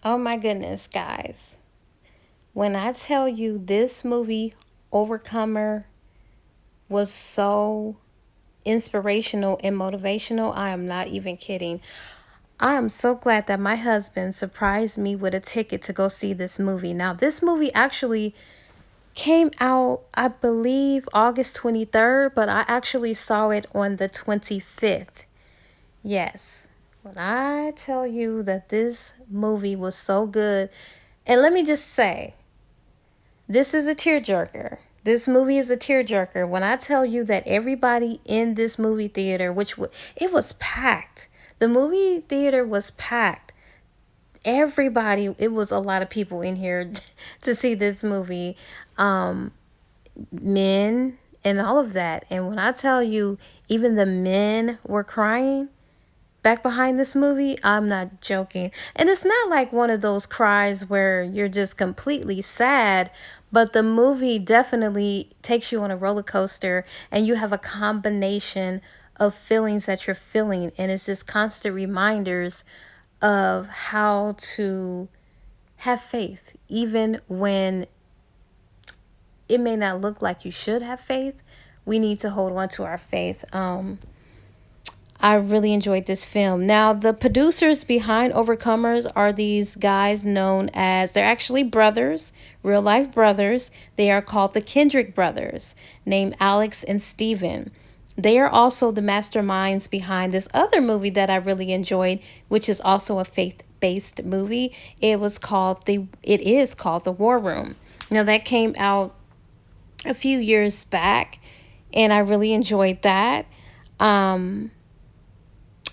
Oh my goodness, guys. When I tell you this movie, Overcomer, was so inspirational and motivational, I am not even kidding. I am so glad that my husband surprised me with a ticket to go see this movie. Now, this movie actually came out, I believe, August 23rd, but I actually saw it on the 25th. Yes. When I tell you that this movie was so good, and let me just say, this is a tearjerker. This movie is a tearjerker. When I tell you that everybody in this movie theater, it was packed. The movie theater was packed. Everybody, it was a lot of people in here to see this movie. Men and all of that. And when I tell you, even the men were crying back behind this movie, I'm not joking. And it's not like one of those cries where you're just completely sad, but the movie definitely takes you on a roller coaster and you have a combination of feelings that you're feeling. And it's just constant reminders of how to have faith, even when it may not look like you should have faith. We need to hold on to our faith. I really enjoyed this film. Now, the producers behind Overcomers are these guys known as, they're actually brothers, real life brothers. They are called the Kendrick brothers, named Alex and Steven. They are also the masterminds behind this other movie that I really enjoyed, which is also a faith-based movie. It is called The War Room. Now, that came out a few years back, and I really enjoyed that.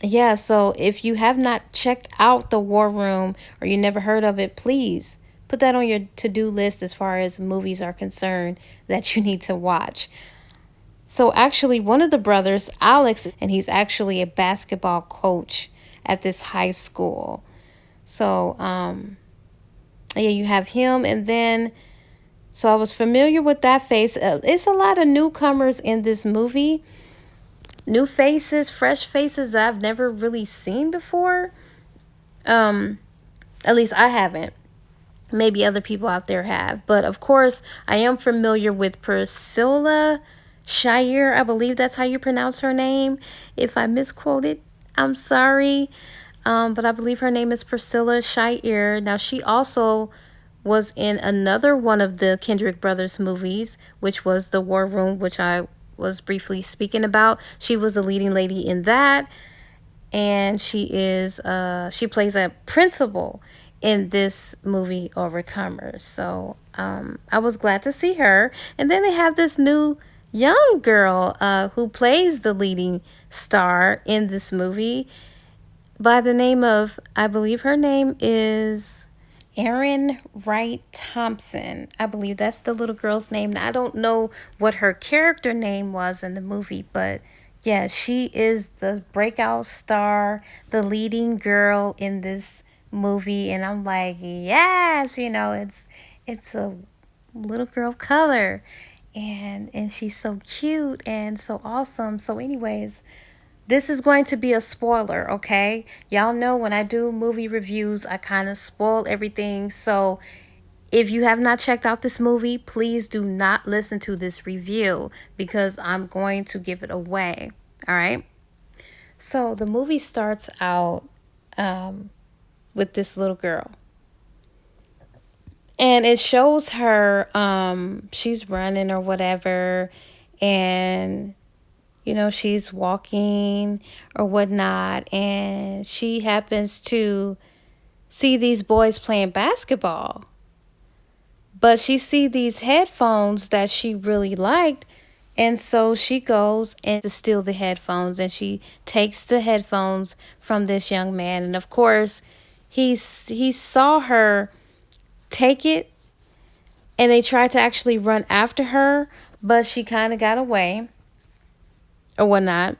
Yeah, so if you have not checked out The War Room or you never heard of it, please put that on your to-do list as far as movies are concerned that you need to watch. So actually, one of the brothers, Alex, and he's actually a basketball coach at this high school. So, yeah, you have him, and then so I was familiar with that face. It's a lot of newcomers in this movie. New faces, fresh faces that I've never really seen before. At least I haven't. Maybe other people out there have. But of course, I am familiar with Priscilla Shire. I believe that's how you pronounce her name. If I misquoted, I'm sorry. But I believe her name is Priscilla Shire. Now, she also was in another one of the Kendrick Brothers movies, which was The War Room, which I was briefly speaking about. She was the leading lady in that, and she plays a principal in this movie Overcomers. So I was glad to see her. And then they have this new young girl who plays the leading star in this movie by the name of, I believe her name is Erin Wright Thompson. I believe that's the little girl's name. Now, I don't know what her character name was in the movie, but yeah, she is the breakout star, the leading girl in this movie. And I'm like, yes, it's a little girl of color. And she's so cute and so awesome. So anyways, this is going to be a spoiler, okay? Y'all know when I do movie reviews, I kind of spoil everything. So if you have not checked out this movie, please do not listen to this review because I'm going to give it away, all right? So the movie starts out with this little girl. And it shows her, she's running or whatever, and she's walking or whatnot, and she happens to see these boys playing basketball. But she see these headphones that she really liked, and so she goes and to steal the headphones, and she takes the headphones from this young man. And of course, he saw her take it, and they tried to actually run after her, but she kind of got away or whatnot.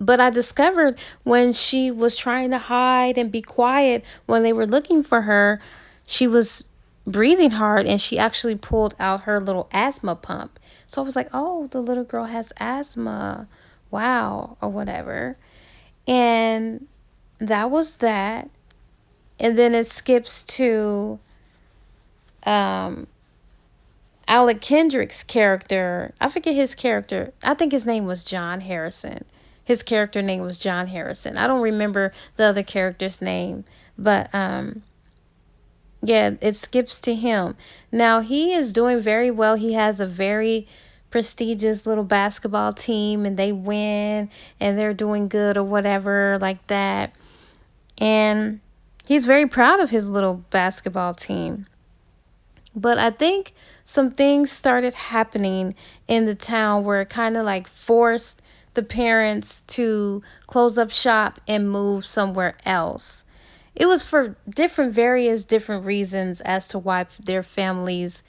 But I discovered when she was trying to hide and be quiet when they were looking for her, she was breathing hard, and she actually pulled out her little asthma pump. So I was like, oh, the little girl has asthma. Wow, or whatever. And that was that. And then it skips to Alec Kendrick's character. I forget his character. I think his name was John Harrison. His character name was John Harrison. I don't remember the other character's name, but yeah, it skips to him. Now he is doing very well. He has a very prestigious little basketball team and they win and they're doing good or whatever like that. And he's very proud of his little basketball team. But I think some things started happening in the town where it kind of like forced the parents to close up shop and move somewhere else. It was for various different reasons as to why their families,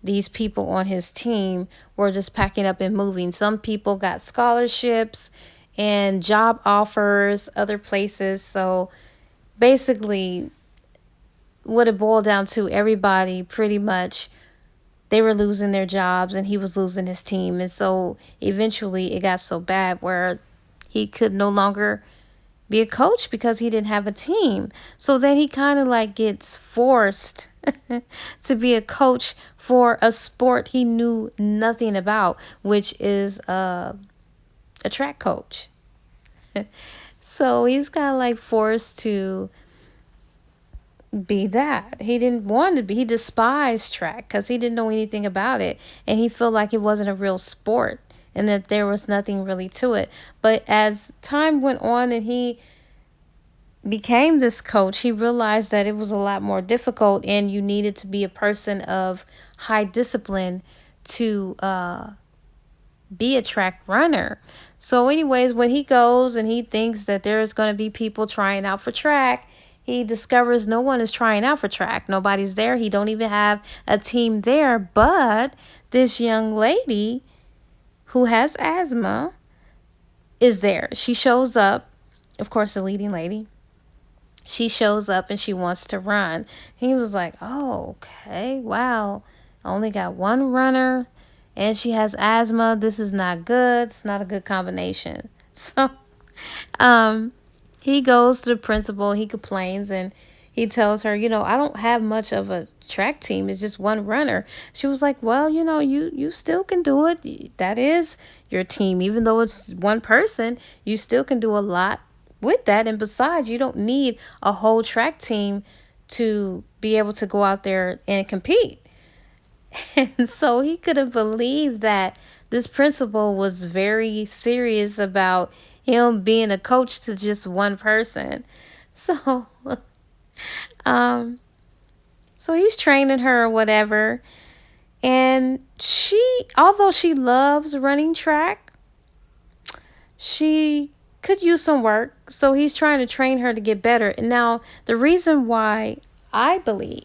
these people on his team, were just packing up and moving. Some people got scholarships and job offers other places. So basically, what it boiled down to, everybody pretty much, they were losing their jobs and he was losing his team. And so eventually it got so bad where he could no longer be a coach because he didn't have a team. So then he kind of like gets forced to be a coach for a sport he knew nothing about, which is a track coach. So he's kind of like forced to be that. He didn't want to be. He despised track because he didn't know anything about it. And he felt like it wasn't a real sport and that there was nothing really to it. But as time went on and he became this coach, he realized that it was a lot more difficult and you needed to be a person of high discipline to be a track runner. So anyways, when he goes and he thinks that there's going to be people trying out for track, he discovers no one is trying out for track. Nobody's there. He don't even have a team there. But this young lady who has asthma is there. She shows up, of course, the leading lady. She shows up and she wants to run. He was like, oh, okay, wow. I only got one runner and she has asthma. This is not good. It's not a good combination. So he goes to the principal. He complains and he tells her, I don't have much of a track team. It's just one runner. She was like, well, you still can do it. That is your team. Even though it's one person, you still can do a lot with that. And besides, you don't need a whole track team to be able to go out there and compete. And so he couldn't believe that this principal was very serious about him being a coach to just one person. So so he's training her or whatever. And although she loves running track, she could use some work. So he's trying to train her to get better. And now the reason why I believe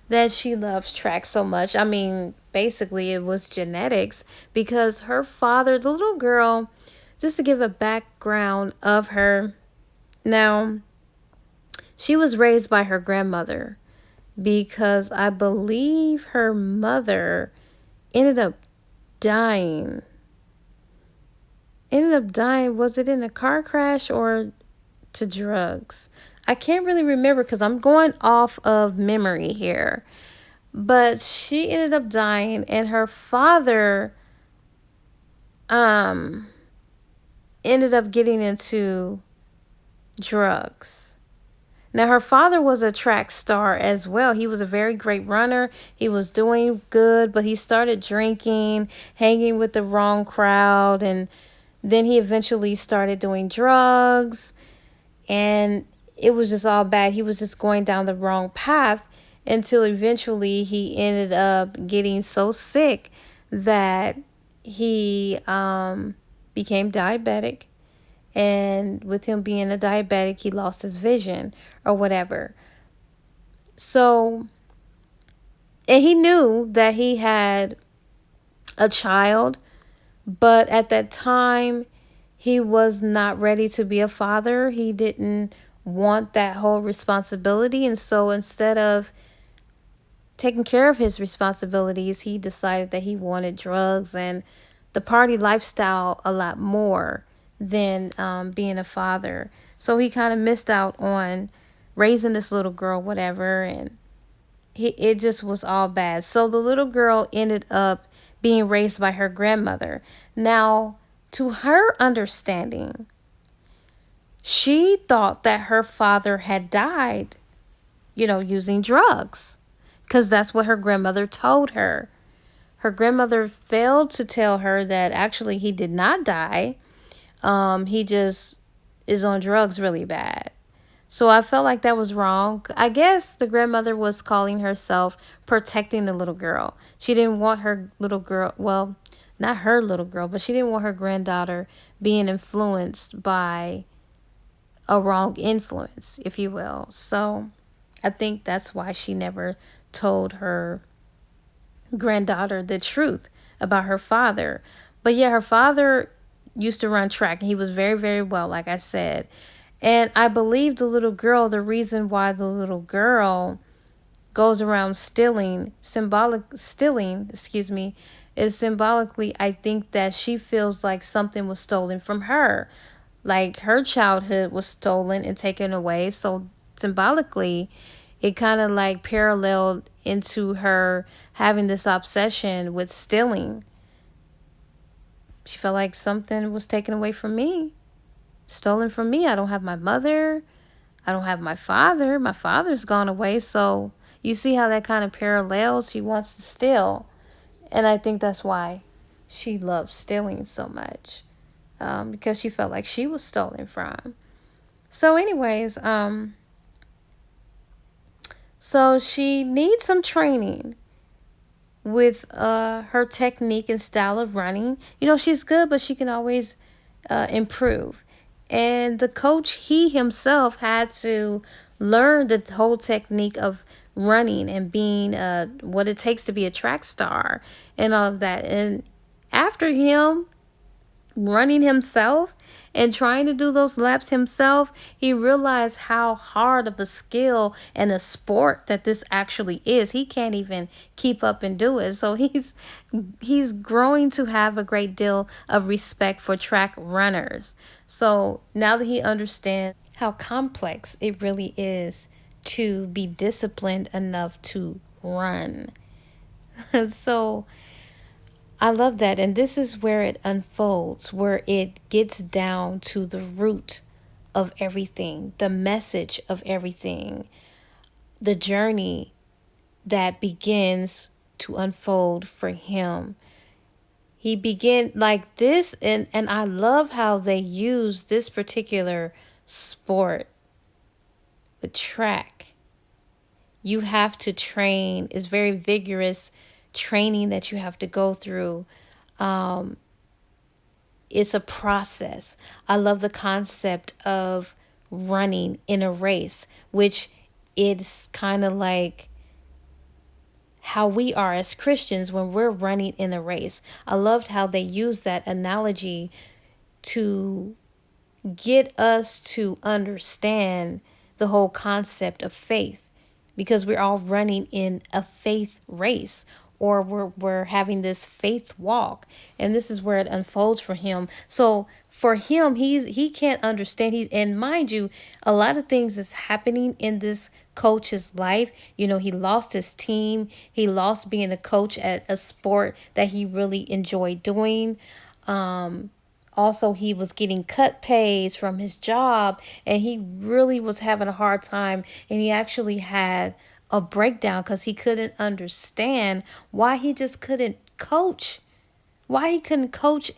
that she loves track so much, I mean, basically it was genetics, because her father, the little girl, just to give a background of her, now she was raised by her grandmother because I believe her mother ended up dying. Was it in a car crash or to drugs? I can't really remember because I'm going off of memory here. But she ended up dying and her father ended up getting into drugs. Now, her father was a track star as well. He was a very great runner. He was doing good, but he started drinking, hanging with the wrong crowd, and then he eventually started doing drugs, and it was just all bad. He was just going down the wrong path until eventually he ended up getting so sick that he became diabetic. And with him being a diabetic, he lost his vision or whatever. So, and he knew that he had a child, but at that time, he was not ready to be a father. He didn't want that whole responsibility. And so instead of taking care of his responsibilities, he decided that he wanted drugs and the party lifestyle a lot more than being a father. So he kind of missed out on raising this little girl, whatever, and it just was all bad. So the little girl ended up being raised by her grandmother. Now, to her understanding, she thought that her father had died, using drugs, because that's what her grandmother told her. Her grandmother failed to tell her that actually he did not die. He just is on drugs really bad. So I felt like that was wrong. I guess the grandmother was calling herself protecting the little girl. She didn't want her little girl, well, not her little girl, but she didn't want her granddaughter being influenced by a wrong influence, if you will. So I think that's why she never told her granddaughter the truth about her father. But yeah, her father used to run track and he was very, very well, like I said. And I believe the reason why the little girl goes around stealing, is symbolically, I think that she feels like something was stolen from her. Like her childhood was stolen and taken away. So symbolically, it kind of like paralleled into her having this obsession with stealing. She felt like something was taken away from me, stolen from me. I don't have my mother. I don't have my father. My father's gone away. So you see how that kind of parallels? She wants to steal. And I think that's why she loves stealing so much, because she felt like she was stolen from. So anyways, so she needs some training with her technique and style of running. She's good, but she can always improve. And the coach, he himself had to learn the whole technique of running and being what it takes to be a track star and all of that. And after him running himself and trying to do those laps himself, he realized how hard of a skill and a sport that this actually is. He can't even keep up and do it. So he's growing to have a great deal of respect for track runners. So now that he understands how complex it really is to be disciplined enough to run. So I love that. And this is where it unfolds, where it gets down to the root of everything, the message of everything, the journey that begins to unfold for him. He began like this, and I love how they use this particular sport with track. You have to train. It's very vigorous training that you have to go through. It's a process. I love the concept of running in a race, which is kind of like how we are as Christians when we're running in a race. I loved how they used that analogy to get us to understand the whole concept of faith, because we're all running in a faith race, or we're having this faith walk, and this is where it unfolds for him. So for him, he can't understand. And mind you, a lot of things is happening in this coach's life. He lost his team. He lost being a coach at a sport that he really enjoyed doing. Also, he was getting cut pays from his job, and he really was having a hard time. And he actually had a breakdown because he couldn't understand why he just couldn't coach. Why he couldn't coach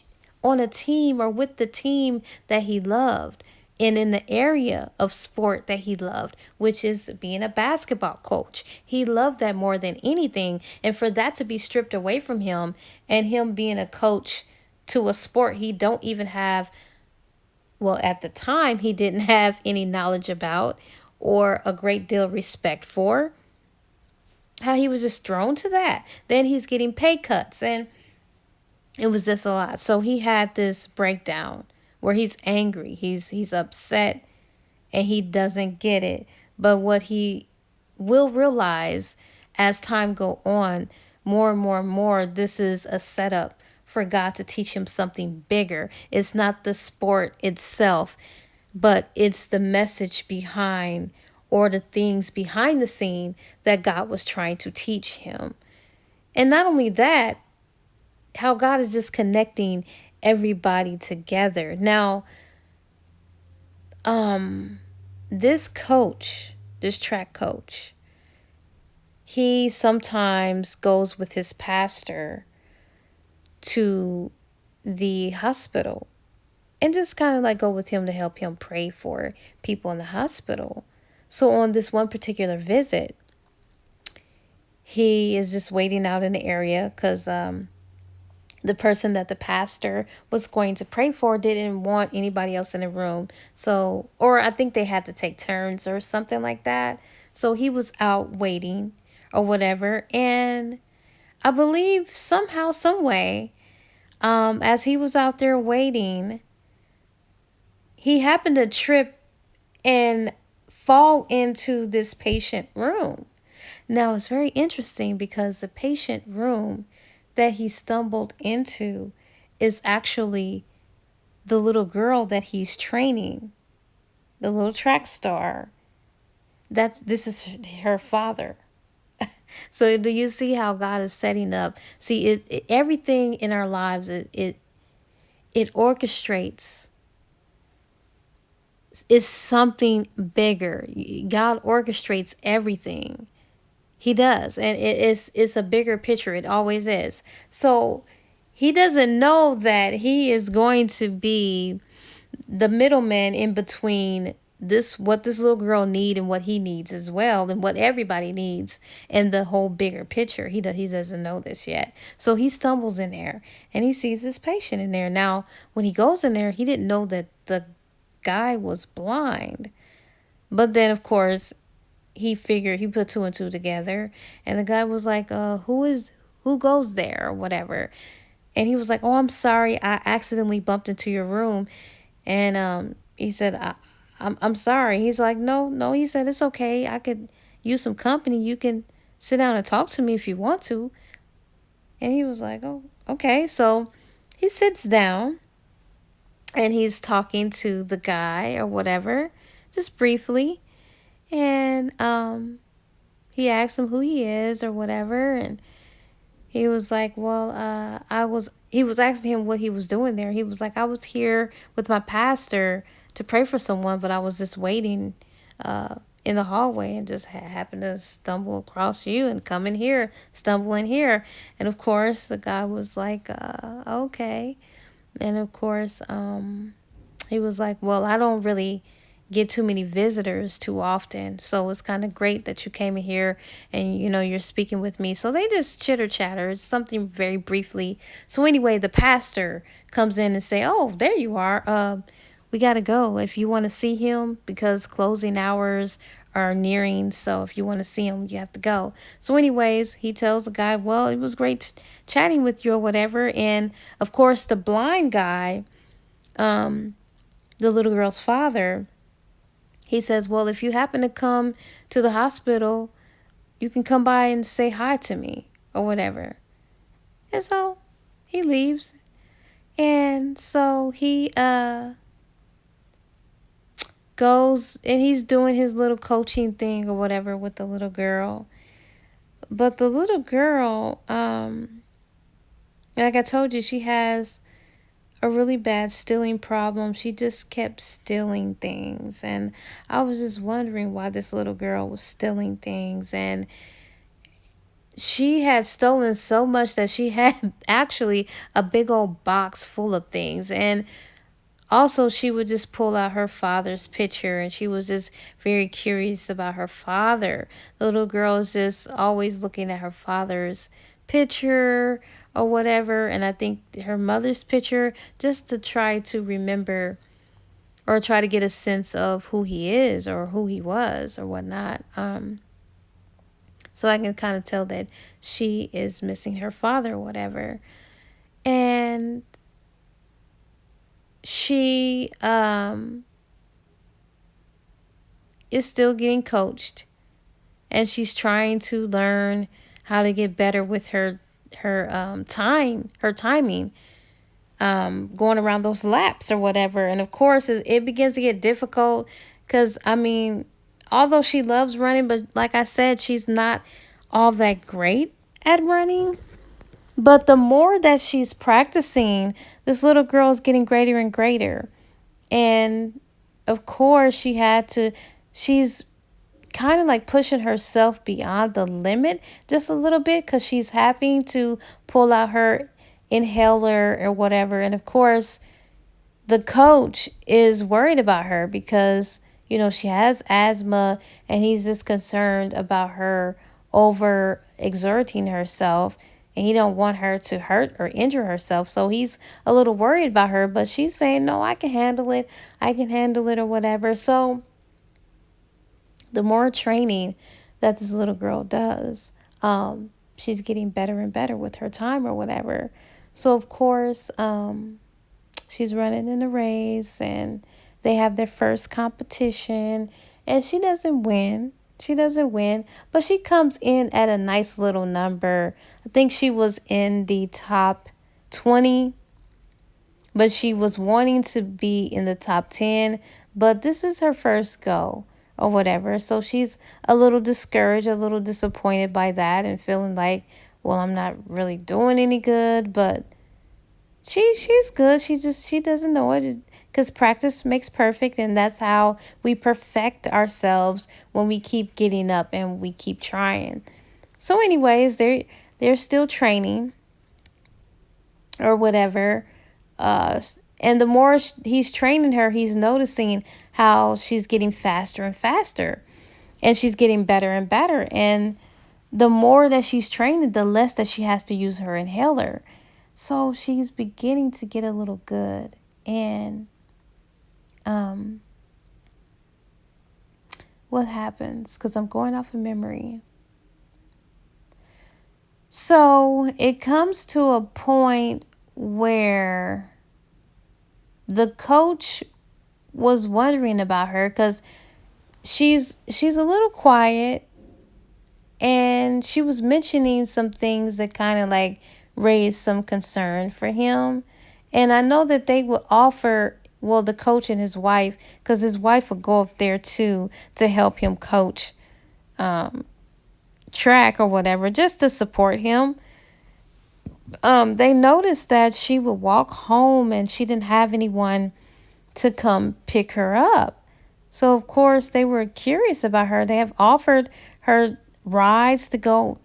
on a team or with the team that he loved, and in the area of sport that he loved, which is being a basketball coach. He loved that more than anything. And for that to be stripped away from him, and him being a coach to a sport he don't even have, well, at the time, he didn't have any knowledge about or a great deal of respect for, how he was just thrown to that. Then he's getting pay cuts, and it was just a lot. So he had this breakdown where he's angry, he's upset, and he doesn't get it. But what he will realize as time go on, more and more and more, this is a setup for God to teach him something bigger. It's not the sport itself, but it's the message behind, or the things behind the scene that God was trying to teach him. And not only that, how God is just connecting everybody together. Now, this coach, this track coach, he sometimes goes with his pastor to the hospital and just kind of like go with him to help him pray for people in the hospital. So on this one particular visit, he is just waiting out in the area because the person that the pastor was going to pray for didn't want anybody else in the room. So, or I think they had to take turns or something like that. So he was out waiting or whatever. And I believe somehow, some way, as he was out there waiting, he happened to trip and fall into this patient room. Now, it's very interesting because the patient room that he stumbled into is actually the little girl that he's training, the little track star. This is her father. So do you see how God is setting up? See, everything in our lives, it orchestrates. It's something bigger. God orchestrates everything. He does. And it's a bigger picture. It always is. So he doesn't know that he is going to be the middleman in between what this little girl needs and what he needs as well, and what everybody needs in the whole bigger picture. He doesn't know this yet. So he stumbles in there and he sees this patient in there. Now, when he goes in there, he didn't know that the guy was blind. But then, of course, he put two and two together, and the guy was like, who goes there or whatever. And he was like, oh, I'm sorry, I accidentally bumped into your room. And he said, I'm sorry. He's like, no, he said, it's okay. I could use some company. You can sit down and talk to me if you want to. And he was like, oh, okay. So he sits down and he's talking to the guy or whatever, just briefly. And he asked him who he is or whatever. And he was like, well, he was asking him what he was doing there. He was like, I was here with my pastor to pray for someone, but I was just waiting in the hallway and just happened to stumble across you and come in here, stumble in here. And of course, the guy was like, okay. And of course, he was like, well, I don't really get too many visitors too often, so it's kind of great that you came in here and you're speaking with me. So they just chitter chatter. It's something very briefly. So anyway, the pastor comes in and say, oh, there you are, we gotta go if you want to see him, because closing hours are nearing. So if you want to see him, you have to go. So anyways, he tells the guy, well, it was great chatting with you or whatever. And of course, the blind guy, the little girl's father, he says, well, if you happen to come to the hospital, you can come by and say hi to me or whatever. And so he leaves. And so he goes and he's doing his little coaching thing or whatever with the little girl. But the little girl, like I told you, she has a really bad stealing problem. She just kept stealing things. And I was just wondering why this little girl was stealing things. And she had stolen so much that she had actually a big old box full of things. And also, she would just pull out her father's picture, and she was just very curious about her father. The little girl is just always looking at her father's picture or whatever, and I think her mother's picture, just to try to remember or try to get a sense of who he is or who he was or whatnot. So I can kind of tell that she is missing her father or whatever. And she is still getting coached, and she's trying to learn how to get better with her timing, going around those laps or whatever. And of course, it begins to get difficult because, I mean, although she loves running, but like I said, she's not all that great at running. But the more that she's practicing, this little girl is getting greater and greater. And of course, she's kind of like pushing herself beyond the limit just a little bit because she's having to pull out her inhaler or whatever. And of course, the coach is worried about her because, she has asthma and he's just concerned about her over exerting herself, and he don't want her to hurt or injure herself. So he's a little worried about her, but she's saying, no, I can handle it. I can handle it or whatever. So the more training that this little girl does, she's getting better and better with her time or whatever. So of course, she's running in a race and they have their first competition, and she doesn't win. She doesn't win, but she comes in at a nice little number. I think she was in the top 20, but she was wanting to be in the top 10, but this is her first go or whatever. So she's a little discouraged, a little disappointed by that, and feeling like, well, I'm not really doing any good, but she's good. She doesn't know it because practice makes perfect, and that's how we perfect ourselves, when we keep getting up and we keep trying. So anyways, they're still training or whatever. And the more he's training her, he's noticing how she's getting faster and faster, and she's getting better and better. And the more that she's training, the less that she has to use her inhaler. So she's beginning to get a little good. And what happens? Because I'm going off of memory. So it comes to a point where the coach was wondering about her, because she's a little quiet, and she was mentioning some things that kind of like raised some concern for him. And I know that they would offer, well, the coach and his wife, because his wife would go up there too to help him coach track or whatever, just to support him. They noticed that she would walk home and she didn't have anyone to come pick her up. So of course they were curious about her. They have offered her rides to go,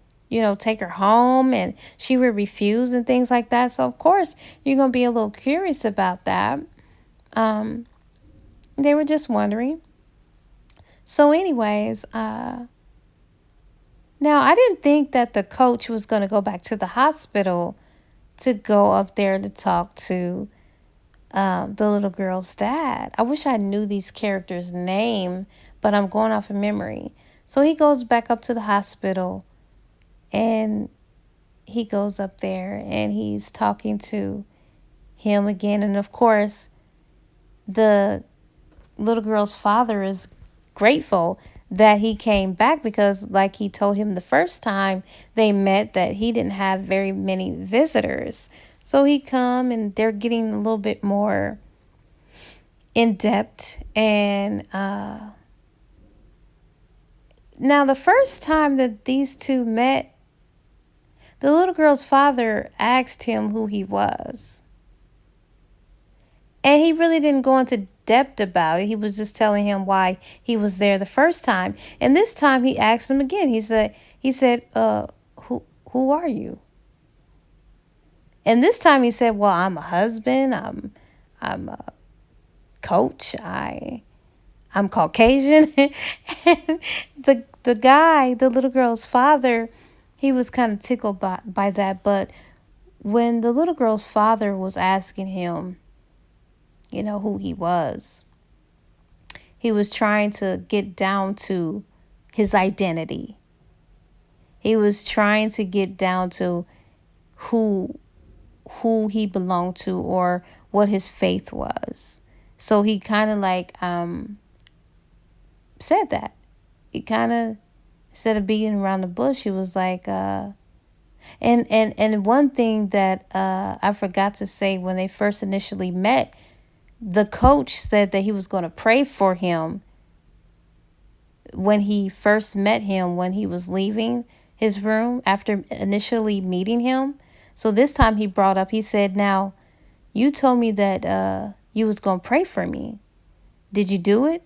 take her home, and she would refuse and things like that. So of course you're going to be a little curious about that. They were just wondering. So anyways, now I didn't think that the coach was going to go back to the hospital to go up there to talk to the little girl's dad. I wish I knew these characters' name, but I'm going off of memory. So he goes back up to the hospital, and he goes up there and he's talking to him again. And of course, the little girl's father is grateful that he came back, because like he told him the first time they met, that he didn't have very many visitors. So he come and they're getting a little bit more in depth. And now the first time that these two met, the little girl's father asked him who he was. And he really didn't go into depth about it. He was just telling him why he was there the first time. And this time he asked him again. He said, who are you? And this time he said, well, I'm a husband. I'm a coach. I'm Caucasian. And the guy, the little girl's father, he was kind of tickled by that. But when the little girl's father was asking him, who he was trying to get down to his identity. He was trying to get down to who he belonged to, or what his faith was. So he kind of like said that. He kind of, instead of beating around the bush, he was like, and one thing that I forgot to say, when they first initially met, the coach said that he was going to pray for him when he first met him, when he was leaving his room after initially meeting him. So this time he brought up, he said, now, you told me that you was going to pray for me. Did you do it?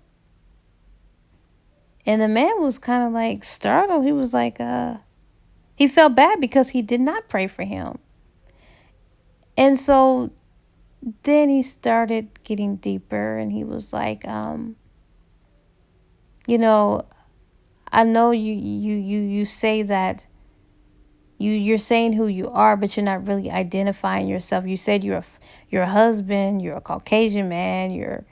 And the man was kind of like startled. He was like, he felt bad because he did not pray for him. And so then he started getting deeper and he was like, you know, I know you say that you're saying who you are, but you're not really identifying yourself. You said you're a husband, you're a Caucasian man, you're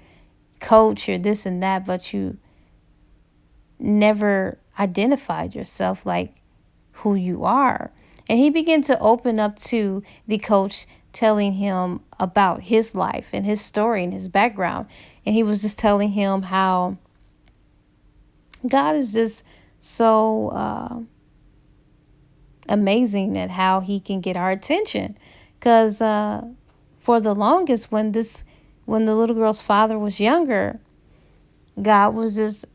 a coach, you're this and that, but you never identified yourself like who you are. And he began to open up to the coach, telling him about his life and his story and his background. And he was just telling him how God is just so amazing at how he can get our attention. Because for the longest, when the little girl's father was younger, God was just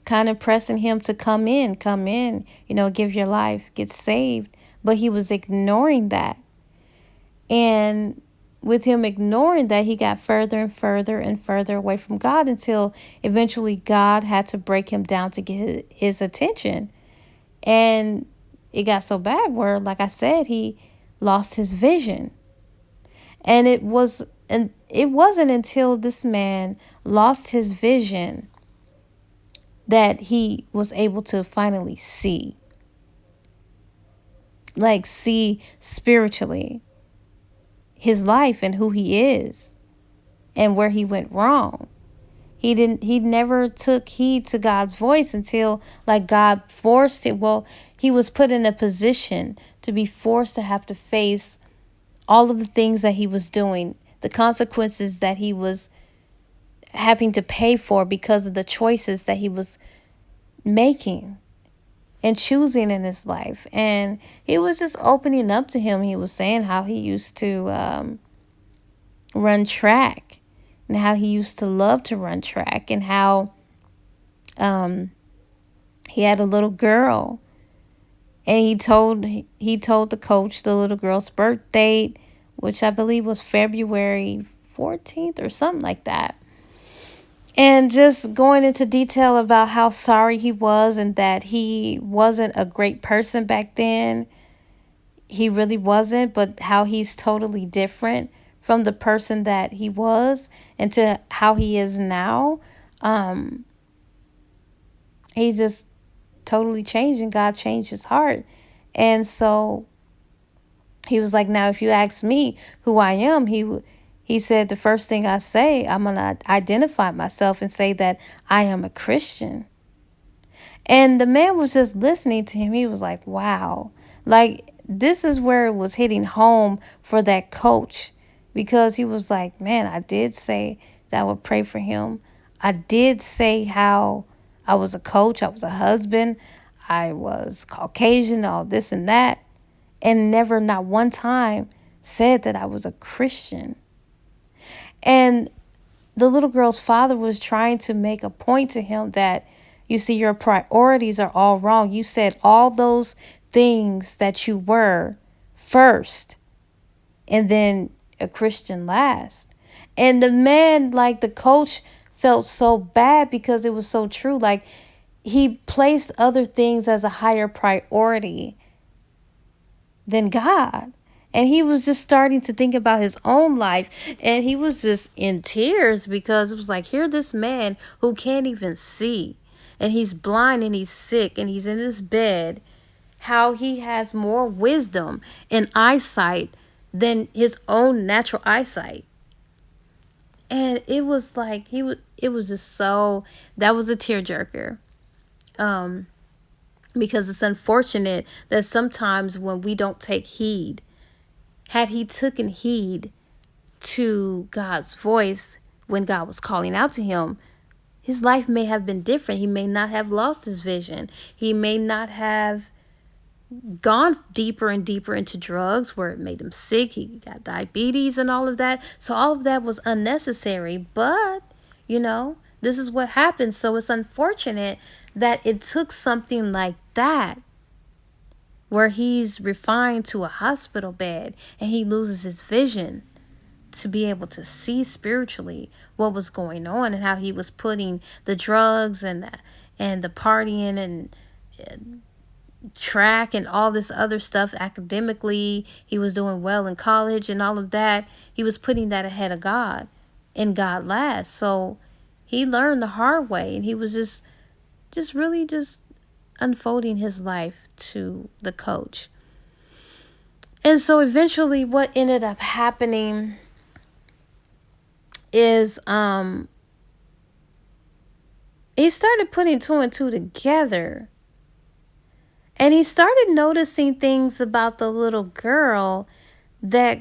kind of pressing him to come in, give your life, get saved. But he was ignoring that. And with him ignoring that, he got further and further and further away from God until eventually God had to break him down to get his attention. And it got so bad where, like I said, he lost his vision. And it wasn't until this man lost his vision that he was able to finally see. Like, see spiritually his life and who he is and where he went wrong. He never took heed to God's voice until, like, God forced it. Well, he was put in a position to be forced to have to face all of the things that he was doing, the consequences that he was having to pay for because of the choices that he was making and choosing in his life. And he was just opening up to him. He was saying how he used to run track and how he used to love to run track, and how he had a little girl, and he told the coach the little girl's birth date, which I believe was February 14th or something like that. And just going into detail about how sorry he was and that he wasn't a great person back then. He really wasn't, but how he's totally different from the person that he was and to how he is now. He just totally changed, and God changed his heart. And so he was like, now, if you ask me who I am, he said, the first thing I say, I'm going to identify myself and say that I am a Christian. And the man was just listening to him. He was like, wow. Like, this is where it was hitting home for that coach, because he was like, man, I did say that I would pray for him. I did say how I was a coach, I was a husband, I was Caucasian, all this and that, and never, not one time, said that I was a Christian. And the little girl's father was trying to make a point to him that, you see, your priorities are all wrong. You said all those things that you were first, and then a Christian last. And the man, like the coach, felt so bad because it was so true. Like, he placed other things as a higher priority than God. And he was just starting to think about his own life. And he was just in tears because it was like, here this man who can't even see. And he's blind and he's sick and he's in his bed. How he has more wisdom and eyesight than his own natural eyesight. And it was like, it was just so, that was a tearjerker. Because it's unfortunate that sometimes when we don't take heed, had he taken heed to God's voice when God was calling out to him, his life may have been different. He may not have lost his vision. He may not have gone deeper and deeper into drugs where it made him sick. He got diabetes and all of that. So all of that was unnecessary. But, This is what happens. So it's unfortunate that it took something like that, where he's refined to a hospital bed and he loses his vision, to be able to see spiritually what was going on, and how he was putting the drugs and the partying and track and all this other stuff academically. He was doing well in college and all of that. He was putting that ahead of God, and God last. So he learned the hard way, and he was just really just unfolding his life to the coach. And so eventually what ended up happening is he started putting two and two together. And he started noticing things about the little girl that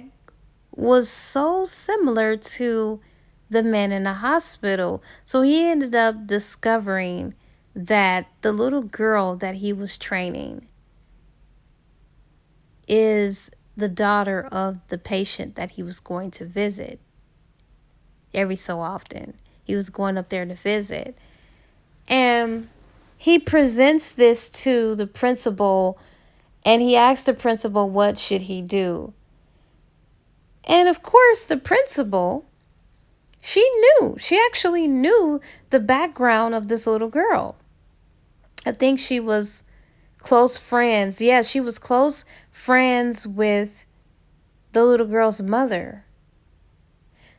was so similar to the man in the hospital. So he ended up discovering that the little girl that he was training is the daughter of the patient that he was going to visit every so often. He was going up there to visit. And he presents this to the principal, and he asks the principal what should he do. And of course, the principal, she actually knew the background of this little girl. I think she was close friends. Yeah, she was close friends with the little girl's mother.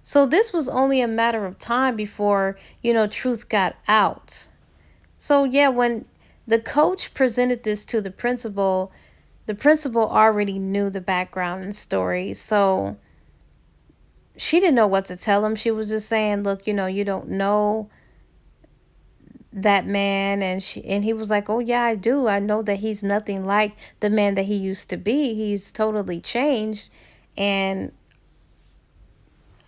So this was only a matter of time before, truth got out. So yeah, when the coach presented this to the principal already knew the background and story. So she didn't know what to tell him. She was just saying, look, you don't know that man. And he was like, oh yeah, I do. I know that he's nothing like the man that he used to be. He's totally changed. And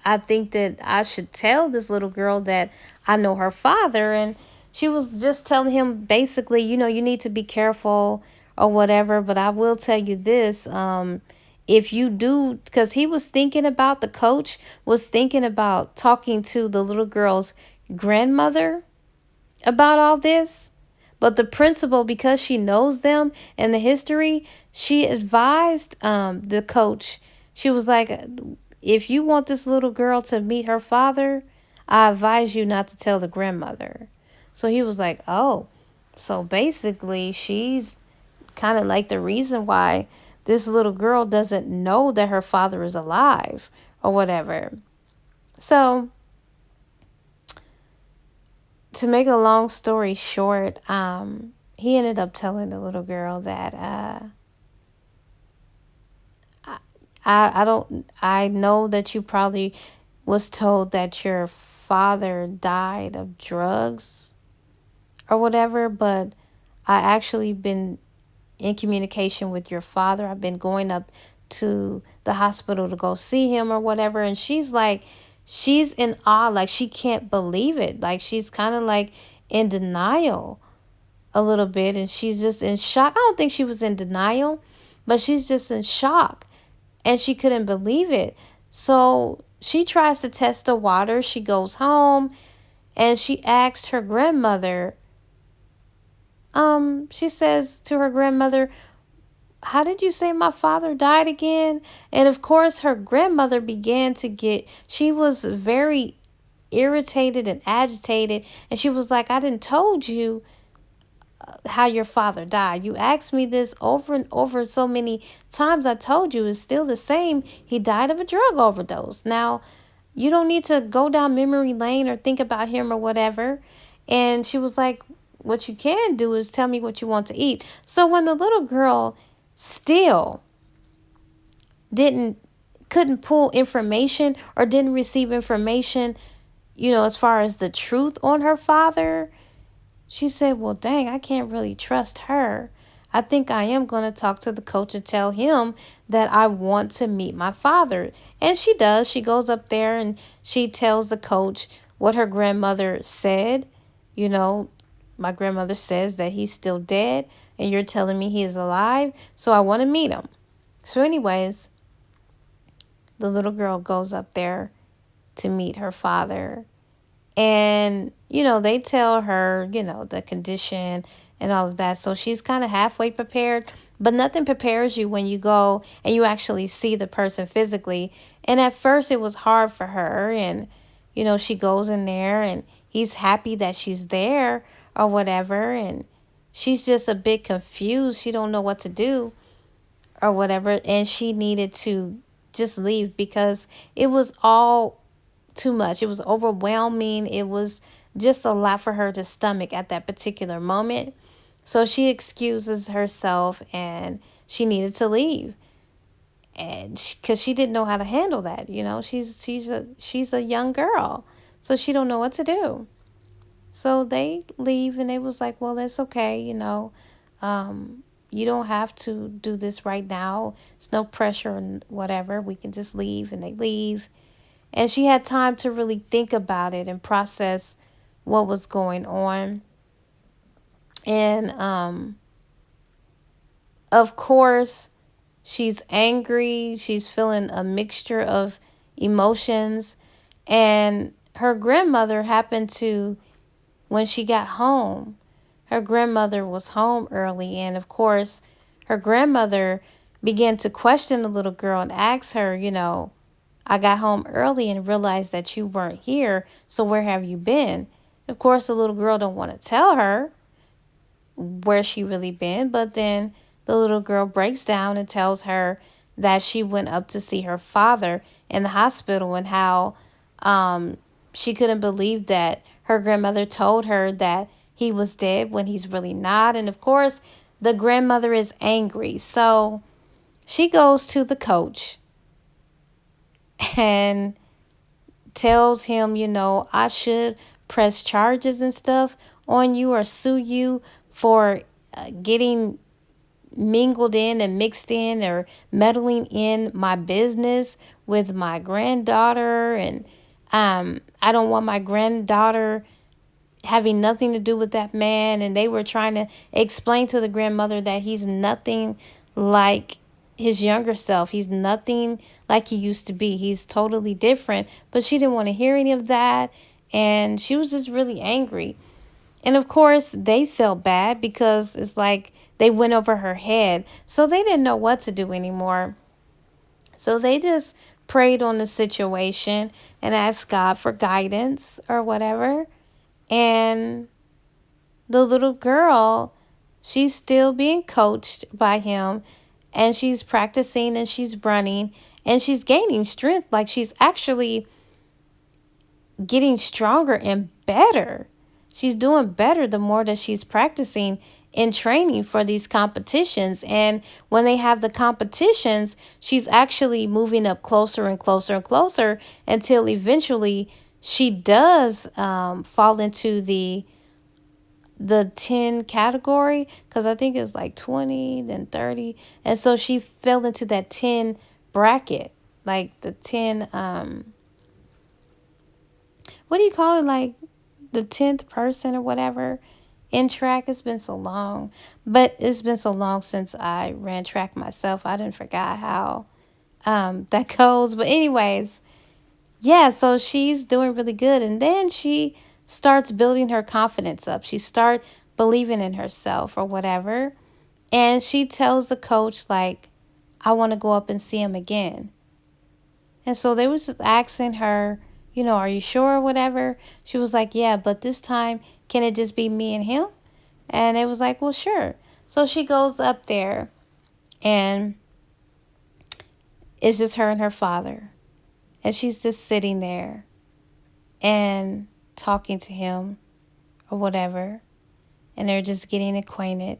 I think that I should tell this little girl that I know her father. And she was just telling him basically, you need to be careful or whatever. But I will tell you this, if you do, because the coach was thinking about talking to the little girl's grandmother about all this. But the principal, because she knows them and the history, she advised the coach. She was like, if you want this little girl to meet her father, I advise you not to tell the grandmother. So he was like, oh, so basically she's kind of like the reason why this little girl doesn't know that her father is alive or whatever. So to make a long story short, he ended up telling the little girl that I know that you probably was told that your father died of drugs or whatever, but I actually been in communication with your father. I've been going up to the hospital to go see him or whatever. And she's in awe, like she can't believe it. Like she's kind of like in denial a little bit, and she's just in shock. I don't think she was in denial, but she's just in shock, and she couldn't believe it. So she tries to test the water. She goes home and she asks her grandmother, she says to her grandmother, how did you say my father died again? And of course her grandmother she was very irritated and agitated, and she was like, I didn't told you how your father died. You asked me this over and over so many times. I told you it's still the same. He died of a drug overdose. Now, you don't need to go down memory lane or think about him or whatever. And she was like, what you can do is tell me what you want to eat. So when the little girl still couldn't pull information or didn't receive information, as far as the truth on her father, she said, well, dang, I can't really trust her. I think I am going to talk to the coach and tell him that I want to meet my father. And she does. She goes up there and she tells the coach what her grandmother said. My grandmother says that he's still dead and you're telling me he is alive. So I want to meet him. So anyways, the little girl goes up there to meet her father. And they tell her, the condition and all of that. So she's kind of halfway prepared, but nothing prepares you when you go and you actually see the person physically. And at first it was hard for her. And, she goes in there and he's happy that she's there or whatever. And she's just a bit confused. She don't know what to do or whatever. And she needed to just leave because it was all too much. It was overwhelming. It was just a lot for her to stomach at that particular moment. So she excuses herself and she needed to leave. And because she didn't know how to handle that, she's a young girl, so she don't know what to do. So they leave and they was like, well, it's okay, you don't have to do this right now. It's no pressure and whatever. We can just leave. And they leave. And she had time to really think about it and process what was going on. And of course, she's angry. She's feeling a mixture of emotions. And her grandmother happened to, when she got home, her grandmother was home early. And of course, her grandmother began to question the little girl and ask her, I got home early and realized that you weren't here. So where have you been? Of course, the little girl don't want to tell her where she really been. But then the little girl breaks down and tells her that she went up to see her father in the hospital and how she couldn't believe that her grandmother told her that he was dead when he's really not. And of course, the grandmother is angry. So she goes to the coach and tells him, I should press charges and stuff on you or sue you for getting mingled in and mixed in or meddling in my business with my granddaughter. And I don't want my granddaughter having nothing to do with that man. And they were trying to explain to the grandmother that he's nothing like his younger self. He's nothing like he used to be. He's totally different. But she didn't want to hear any of that. And she was just really angry. And of course, they felt bad because it's like they went over her head. So they didn't know what to do anymore. So they just prayed on the situation and asked God for guidance or whatever. And the little girl, she's still being coached by him, and she's practicing and she's running and she's gaining strength. Like she's actually getting stronger and better. She's doing better the more that she's practicing in training for these competitions. And when they have the competitions, she's actually moving up closer and closer and closer until eventually she does fall into the 10 category, because I think it's like 20, then 30. And so she fell into that 10 bracket, like the 10, what do you call it? Like the 10th person or whatever in track. It's been so long, but it's been so long since I ran track myself. I didn't forget how that goes. But anyways, yeah, so she's doing really good. And then she starts building her confidence up. She starts believing in herself or whatever. And she tells the coach, like, I want to go up and see him again. And so they was just asking her, are you sure or whatever? She was like, yeah, but this time, can it just be me and him? And it was like, well, sure. So she goes up there and it's just her and her father. And she's just sitting there and talking to him or whatever. And they're just getting acquainted.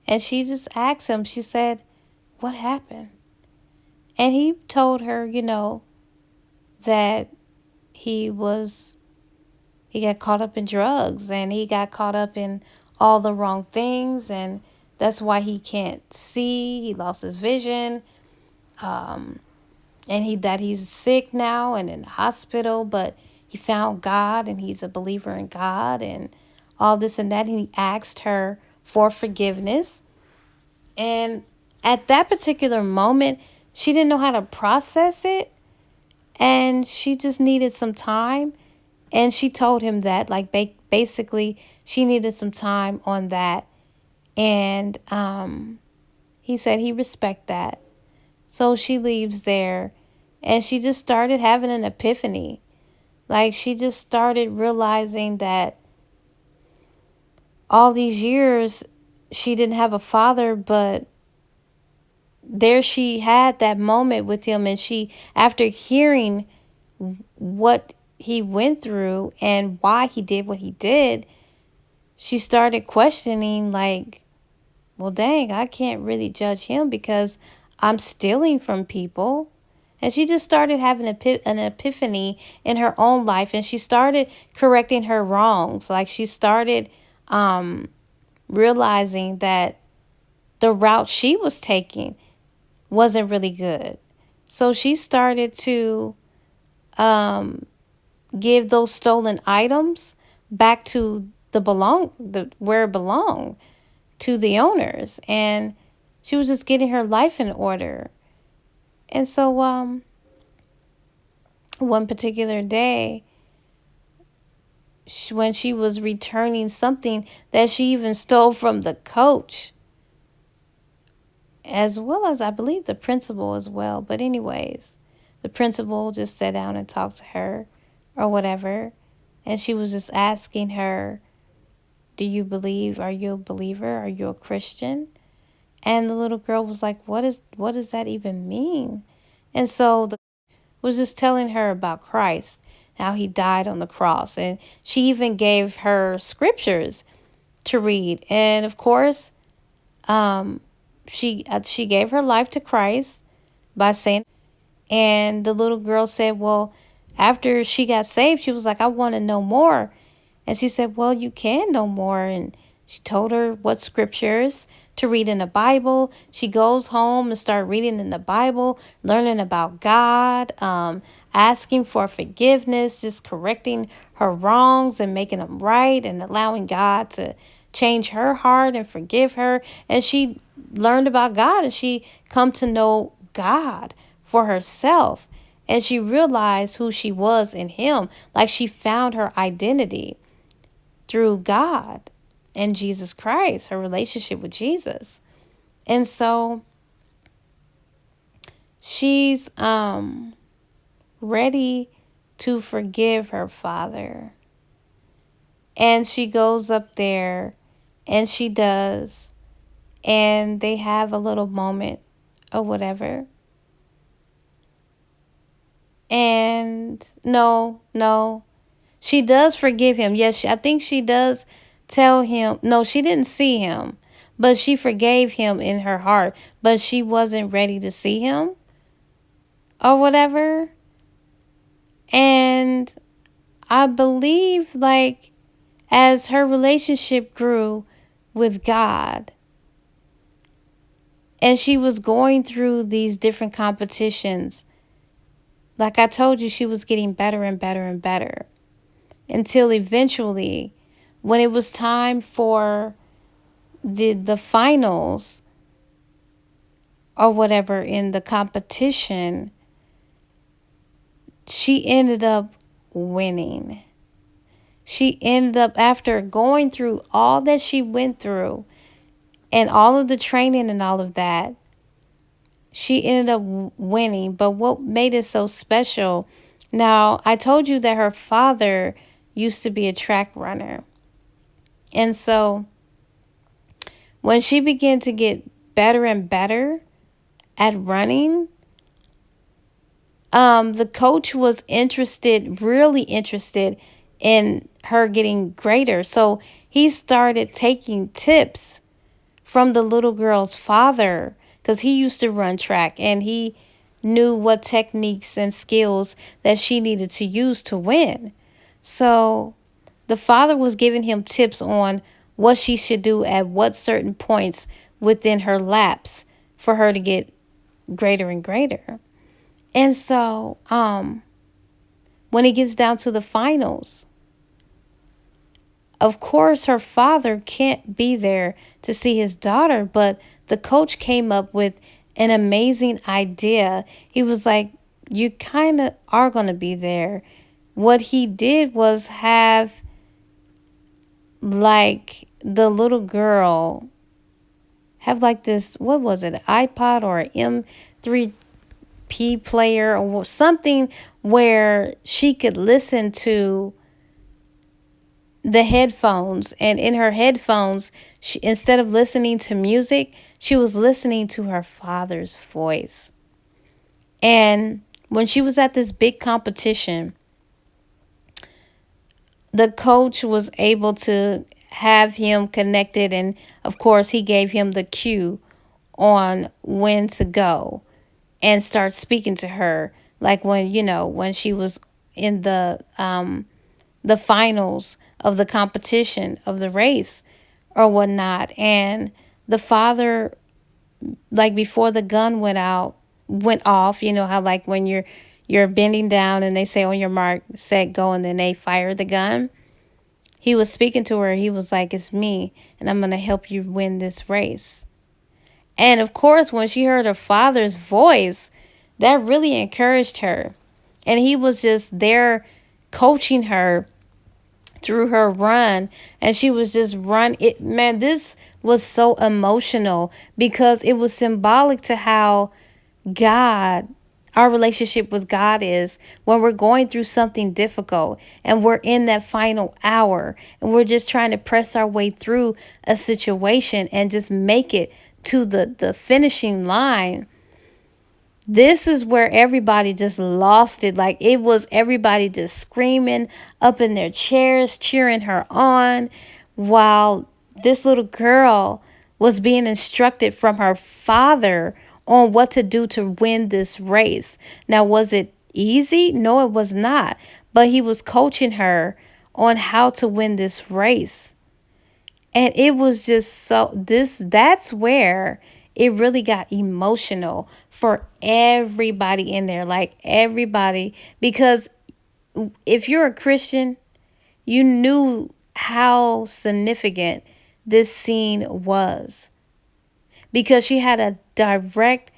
And she just asked him, she said, what happened? And he told her, that he got caught up in drugs and he got caught up in all the wrong things. And that's why he can't see. He lost his vision. And he's sick now and in the hospital, but he found God and he's a believer in God and all this and that. And he asked her for forgiveness. And at that particular moment, she didn't know how to process it. And she just needed some time. And she told him that, like, basically, she needed some time on that. And he said he respect that. So she leaves there, and she just started having an epiphany. Like, she just started realizing that all these years she didn't have a father, but there she had that moment with him. And she, after hearing what he went through and why he did what he did, she started questioning, like, well, dang, I can't really judge him because I'm stealing from people. And she just started having an epiphany in her own life, and she started correcting her wrongs. Like, she started realizing that the route she was taking wasn't really good. So she started to give those stolen items back to the where it belonged, to the owners. And she was just getting her life in order. And so one particular day, when she was returning something that she even stole from the coach, as well as I believe the principal as well. But anyways, the principal just sat down and talked to her or whatever. And she was just asking her, do you believe? Are you a believer? Are you a Christian? And the little girl was like, what does that even mean? And so the was just telling her about Christ, how he died on the cross. And she even gave her scriptures to read. And of course, she gave her life to Christ by saying, and the little girl said, well, after she got saved, she was like, I want to know more. And she said, well, you can know more. And she told her what scriptures to read in the Bible. She goes home and start reading in the Bible, learning about God, asking for forgiveness, just correcting her wrongs and making them right, and allowing God to change her heart and forgive her. And she learned about God, and she come to know God for herself. And she realized who she was in him. Like, she found her identity through God and Jesus Christ, her relationship with Jesus. And so she's ready to forgive her father. And she goes up there, and she does. And they have a little moment or whatever. And no. She does forgive him. Yes, I think she does tell him. No, she didn't see him, but she forgave him in her heart. But she wasn't ready to see him or whatever. And I believe, like, as her relationship grew with God, and she was going through these different competitions, like I told you, she was getting better and better and better. Until eventually, when it was time for the finals or whatever in the competition, she ended up winning. She ended up, after going through all that she went through and all of the training and all of that, she ended up winning. But what made it so special, now I told you that her father used to be a track runner. And so when she began to get better and better at running, the coach was really interested in her getting greater. So he started taking tips from the little girl's father, because he used to run track, and he knew what techniques and skills that she needed to use to win. So the father was giving him tips on what she should do at what certain points within her laps for her to get greater and greater. And so when it gets down to the finals, of course, her father can't be there to see his daughter, but the coach came up with an amazing idea. He was like, you kind of are going to be there what he did was have like the little girl have like this, what was it, an iPod or an M3P player or something where she could listen to the headphones, and in her headphones, she, instead of listening to music, she was listening to her father's voice. And when she was at this big competition, the coach was able to have him connected, and of course he gave him the cue on when to go and start speaking to her, like when, when she was in the finals of the competition of the race or whatnot. And the father, like before the gun went off, you know how like when you're bending down and they say on your mark, set, go, and then they fire the gun. He was speaking to her. He was like, it's me, and I'm going to help you win this race. And of course, when she heard her father's voice, that really encouraged her. And he was just there coaching her through her run, and she was just run it. Man, this was so emotional because it was symbolic to how God, our relationship with God is when we're going through something difficult and we're in that final hour and we're just trying to press our way through a situation and just make it to the finishing line. This is where everybody just lost it. Like it was everybody just screaming up in their chairs, cheering her on, while this little girl was being instructed from her father on what to do to win this race. Now, was it easy? No, it was not. But he was coaching her on how to win this race. And it was just that's where it really got emotional for everybody in there, like everybody, because if you're a Christian, you knew how significant this scene was because she had a direct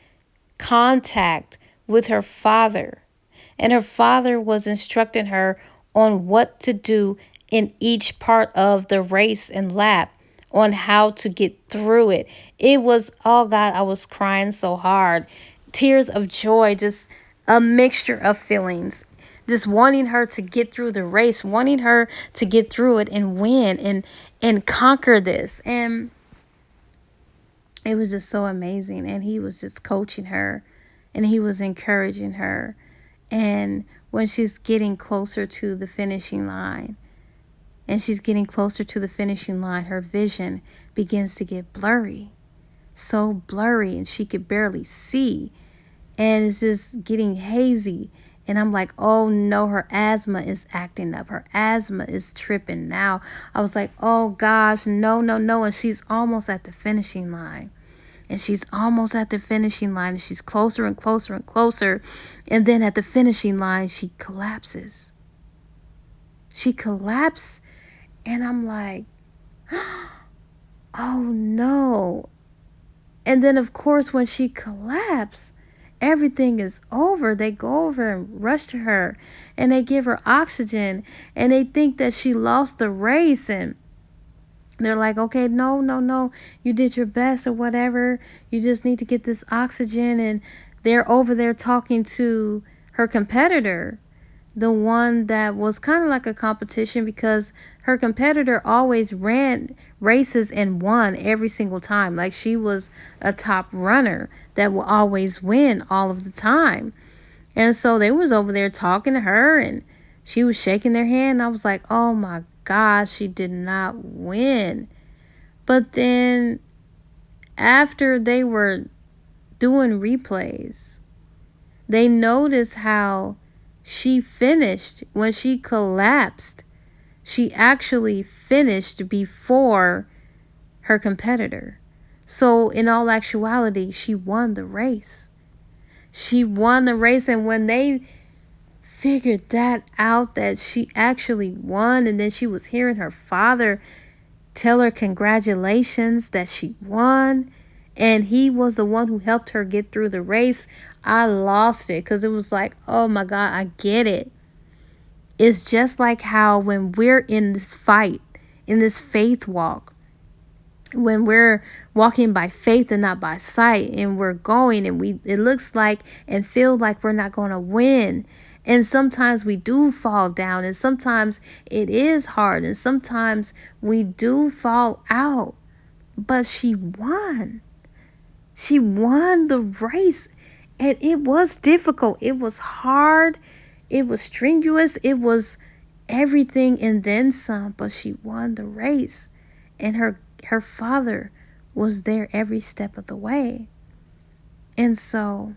contact with her father, and her father was instructing her on what to do in each part of the race and lap, on how to get through it. It was, oh God, I was crying so hard. Tears of joy, just a mixture of feelings. Just wanting her to get through the race, wanting her to get through it and win and conquer this. And it was just so amazing. And he was just coaching her and he was encouraging her. And when she's getting closer to the finishing line, her vision begins to get blurry, so blurry, and she could barely see. And it's just getting hazy. And I'm like, oh no, her asthma is acting up. Her asthma is tripping now. I was like, oh gosh, no, no, no. And she's almost at the finishing line. And she's closer and closer and closer. And then at the finishing line, she collapses. She collapsed. And I'm like, oh no. And then, of course, when she collapsed, everything is over. They go over and rush to her and they give her oxygen and they think that she lost the race. And they're like, okay, no, no, no, you did your best or whatever. You just need to get this oxygen. And they're over there talking to her competitor, the one that was kind of like a competition, because her competitor always ran races and won every single time. Like she was a top runner that will always win all of the time. And so they was over there talking to her and she was shaking their hand. And I was like, oh my gosh, she did not win. But then after they were doing replays, they noticed how she finished. When she collapsed, she actually finished before her competitor. So in all actuality, she won the race. And when they figured that out, that she actually won, and then she was hearing her father tell her congratulations that she won, and he was the one who helped her get through the race, I lost it, because it was like, oh my God, I get it. It's just like how when we're in this fight, in this faith walk, when we're walking by faith and not by sight, and we're going and it looks like and feel like we're not going to win, and sometimes we do fall down, and sometimes it is hard, and sometimes we do fall out, but she won. She won the race, and it was difficult, it was hard, it was strenuous, it was everything and then some, but she won the race. And her father was there every step of the way. And so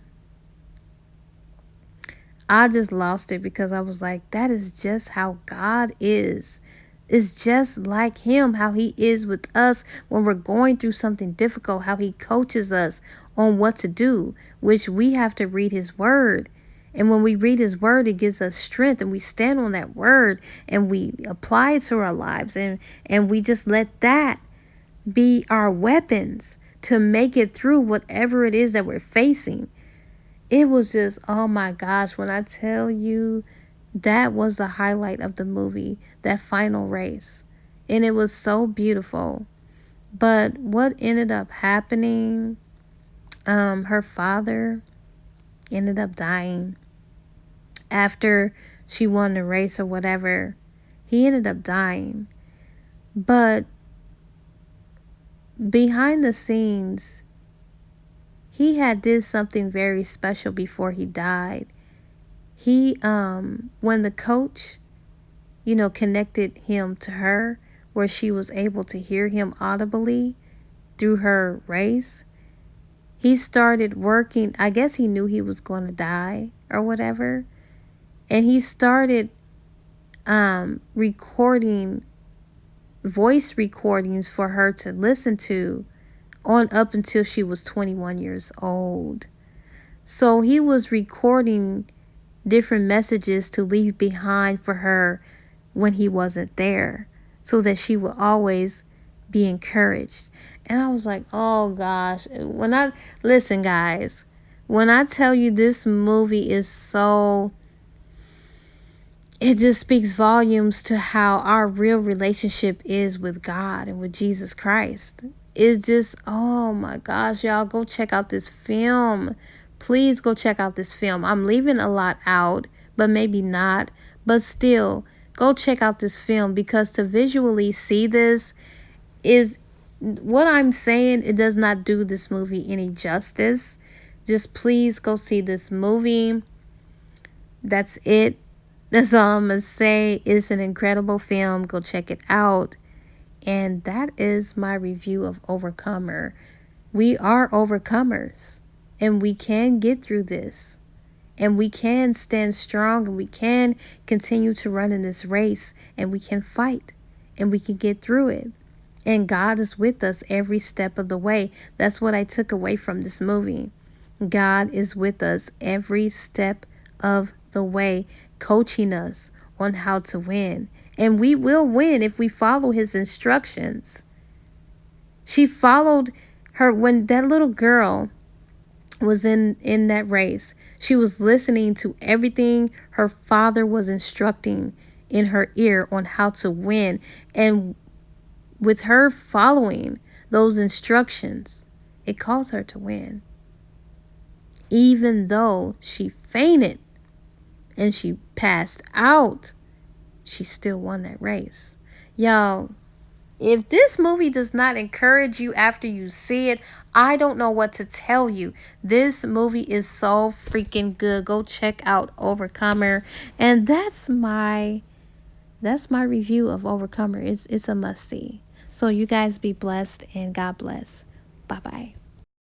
I just lost it, because I was like, that is just how God is. It's just like him, how he is with us when we're going through something difficult, how he coaches us on what to do, which we have to read his word. And when we read his word, it gives us strength, and we stand on that word and we apply it to our lives, and we just let that be our weapons to make it through whatever it is that we're facing. It was just, oh my gosh, when I tell you, that was the highlight of the movie, that final race. And it was so beautiful. But what ended up happening, her father ended up dying after she won the race or whatever. He ended up dying. But behind the scenes, he had did something very special before he died. He, when the coach, connected him to her, where she was able to hear him audibly through her race, he started working. I guess he knew he was going to die or whatever. And he started recording voice recordings for her to listen to on up until she was 21 years old. So he was recording different messages to leave behind for her when he wasn't there, so that she would always be encouraged. And I was like, oh gosh, listen guys, when I tell you this movie is so, it just speaks volumes to how our real relationship is with God and with Jesus Christ. It's just, oh my gosh, y'all, go check out this film. Please go check out this film. I'm leaving a lot out, but maybe not. But still, go check out this film, because to visually see this is what I'm saying. It does not do this movie any justice. Just please go see this movie. That's it. That's all I'm going to say. It's an incredible film. Go check it out. And that is my review of Overcomer. We are overcomers, and we can get through this, and we can stand strong, and we can continue to run in this race, and we can fight, and we can get through it. And God is with us every step of the way. That's what I took away from this movie. God is with us every step of the way, coaching us on how to win. And we will win if we follow his instructions. She followed her, when that little girl was in that race, she was listening to everything her father was instructing in her ear on how to win. And with her following those instructions, it caused her to win. Even though she fainted and she passed out, she still won that race. Y'all, if this movie does not encourage you after you see it, I don't know what to tell you. This movie is so freaking good. Go check out Overcomer. And that's my review of Overcomer. It's a must-see. So you guys be blessed, and God bless. Bye-bye.